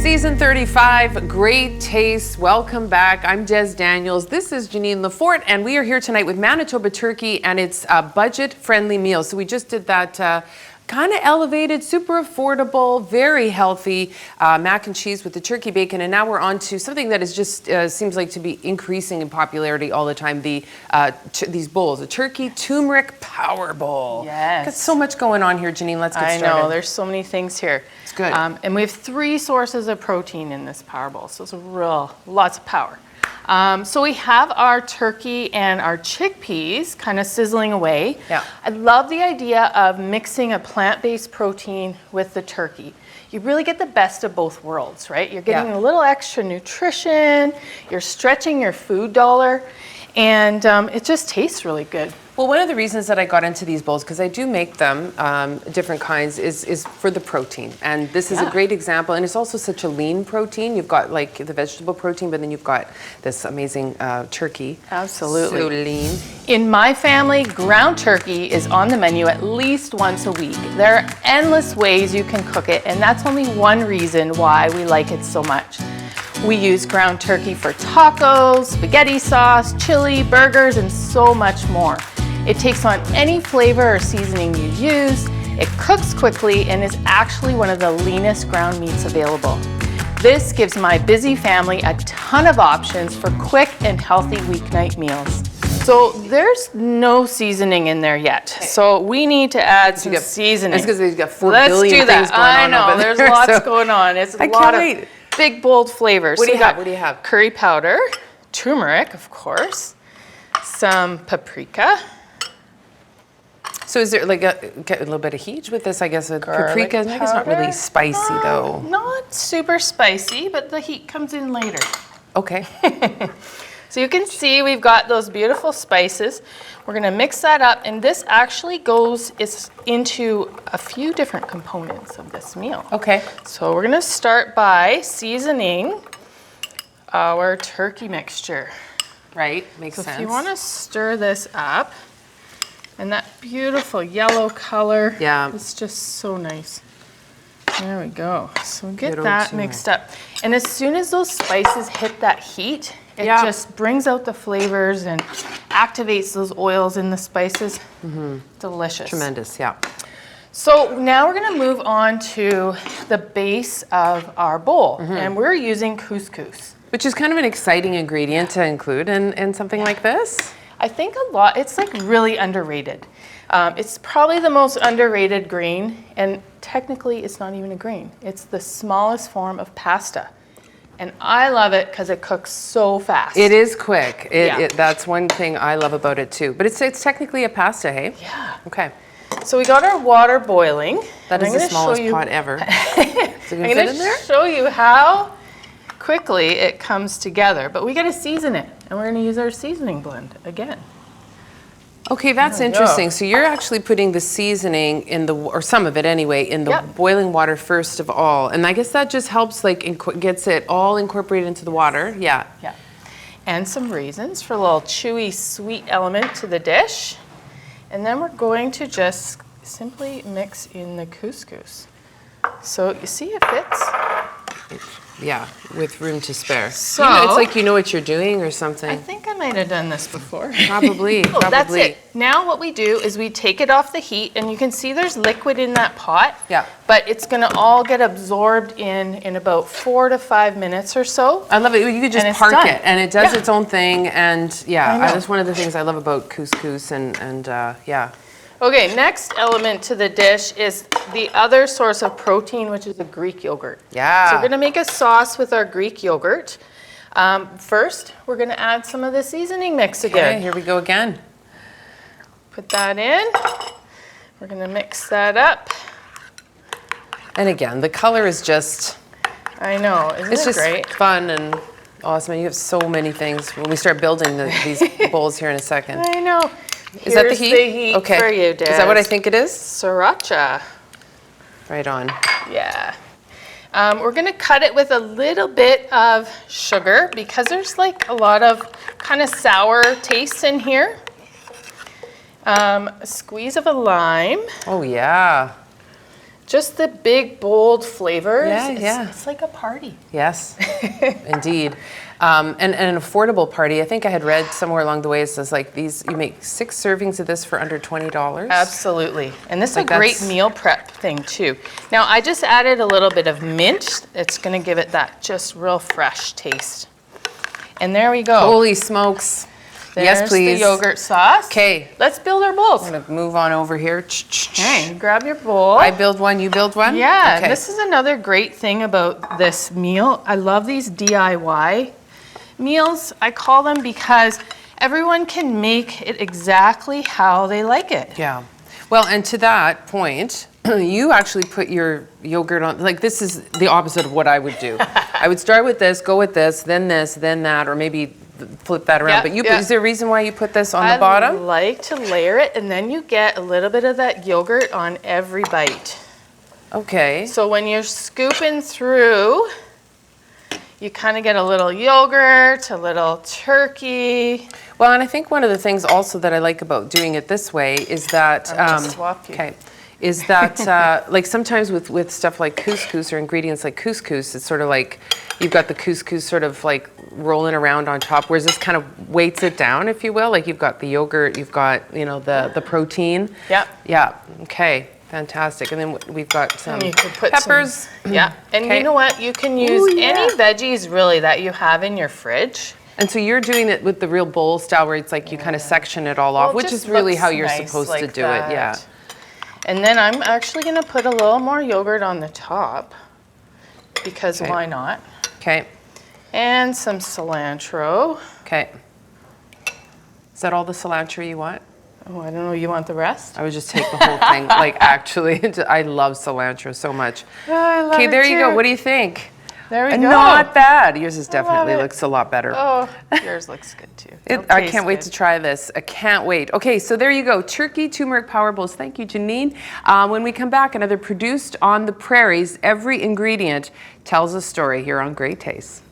Season 35, Great Taste. Welcome back. I'm Des Daniels. This is Janine Lafort, and we are here tonight with Manitoba Turkey, and it's a budget-friendly meal. So we just did that kind of elevated, super affordable, very healthy mac and cheese with the turkey bacon, and now we're on to something that is just seems like to be increasing in popularity all the time. These bowls, the Turkey Tumeric Power Bowl. Yes. Got so much going on here, Janine. Let's get started. I know, there's so many things here. It's good. And we have 3 sources of protein in this Power Bowl, so it's lots of power. So we have our turkey and our chickpeas kind of sizzling away. Yeah. I love the idea of mixing a plant-based protein with the turkey. You really get the best of both worlds, right? You're getting a little extra nutrition, you're stretching your food dollar, and it just tastes really good. Well, one of the reasons that I got into these bowls, because I do make them, different kinds, is for the protein. And this is a great example. And it's also such a lean protein. You've got like the vegetable protein, but then you've got this amazing turkey. Absolutely. So lean. In my family, ground turkey is on the menu at least once a week. There are endless ways you can cook it, and that's only one reason why we like it so much. We use ground turkey for tacos, spaghetti sauce, chili, burgers, and so much more. It takes on any flavor or seasoning you use, it cooks quickly, and is actually one of the leanest ground meats available. This gives my busy family a ton of options for quick and healthy weeknight meals. So there's no seasoning in there yet. Okay. So we need to add some seasoning. That's because we've got 4 billion things going on. I know, there's lots going on. It's a lot of big, bold flavors. What do you have? What do you have? Curry powder, turmeric, of course, some paprika. So is there like a little bit of heat with this? I guess paprika. Maybe it's not really spicy though. Not super spicy, but the heat comes in later. Okay. So you can see we've got those beautiful spices. We're gonna mix that up, and this actually goes into a few different components of this meal. Okay. So we're gonna start by seasoning our turkey mixture. Right, makes sense. If you wanna stir this up, and that beautiful yellow color is just so nice. There we go. So get that mixed up. And as soon as those spices hit that heat, it just brings out the flavors and activates those oils in the spices. Delicious. Tremendous, yeah. So now we're gonna move on to the base of our bowl, and we're using couscous. Which is kind of an exciting ingredient to include in something like this. I think it's like really underrated. It's probably the most underrated grain, and technically it's not even a grain. It's the smallest form of pasta. And I love it because it cooks so fast. It is quick. That's one thing I love about it too. But it's technically a pasta, hey? Yeah. Okay. So we got our water boiling. That is the smallest pot ever. I'm going to show you how quickly it comes together, but we got to season it, and we're going to use our seasoning blend again. Okay, that's interesting. So you're actually putting the seasoning in or some of it anyway, in the boiling water first of all, and I guess that just helps, like, gets it all incorporated into the water. Yeah. Yeah. And some raisins for a little chewy, sweet element to the dish, and then we're going to just simply mix in the couscous. So you see it fits. Yeah, with room to spare. So it's like you know what you're doing or something. I think I might have done this before. Probably. That's it. Now what we do is we take it off the heat, and you can see there's liquid in that pot. Yeah. But it's gonna all get absorbed in about 4 to 5 minutes or so. I love it. You could just park it, and it does its own thing. And that's one of the things I love about couscous, and yeah. Okay, next element to the dish is the other source of protein, which is a Greek yogurt. Yeah. So we're gonna make a sauce with our Greek yogurt. First, we're gonna add some of the seasoning mix again. Okay, here we go again. Put that in. We're gonna mix that up. And again, the color is just... I know, isn't it great? It's just fun and awesome. And you have so many things when we start building these bowls here in a second. I know. Is that the heat? The heat for you, Des. Is that what I think it is? Sriracha. Right on. Yeah. We're gonna cut it with a little bit of sugar because there's like a lot of kind of sour tastes in here. A squeeze of a lime. Oh yeah. Just the big, bold flavors. Yeah, It's like a party. Yes, indeed. And an affordable party. I think I had read somewhere along the way, it says like these, you make 6 servings of this for under $20. Absolutely. And this is Like a great that's- meal prep thing too. Now I just added a little bit of mint. It's gonna give it that just real fresh taste. And there we go. Holy smokes. Yes, There's please. the yogurt sauce. Okay. Let's build our bowls. I'm gonna move on over here. Okay, grab your bowl. I build one, you build one? Yeah, Okay. this is another great thing about this meal. I love these DIY meals. I call them because everyone can make it exactly how they like it. Yeah. Well, and to that point, you actually put your yogurt on, like this is the opposite of what I would do. I would start with this, go with this, then that, or maybe flip that around. Yeah, But yeah. is there a reason why you put this on the I bottom? like to layer it, and then you get a little bit of that yogurt on every bite. Okay. So when you're scooping through, you kind of get a little yogurt, a little turkey. Well, and I think one of the things also that I like about doing it this way is that, I'll just swap you. okay, is that like sometimes with stuff like couscous or ingredients like couscous, it's sort of like you've got the couscous sort of like rolling around on top, whereas this kind of weights it down, if you will. Like you've got the yogurt, you've got, you know, the protein. Yep. Yeah, okay, fantastic. And then we've got some And you can put peppers. Yeah, and Okay. you know what? You can use Ooh, yeah. any veggies really that you have in your fridge. And so you're doing it with the real bowl style where it's like you kind of section it all off, Well, it which just is really looks how you're nice supposed to like do it, yeah. that. And then I'm actually gonna put a little more yogurt on the top because Okay. why not? Okay, And some cilantro. okay. Is that all the cilantro you want? Oh, I don't know, you want the rest? I would just take the whole thing. Like actually, I love cilantro so much. Oh, I love Okay, it there you go. too. What do you think? There we go. Not bad. Yours is definitely it. looks a lot better. Oh, yours looks good too. I can't wait to try this. I can't wait. Okay, so there you go. Turkey Tumeric Power Bowls. Thank you, Janine. When we come back, another produced on the prairies. Every ingredient tells a story here on Great Taste.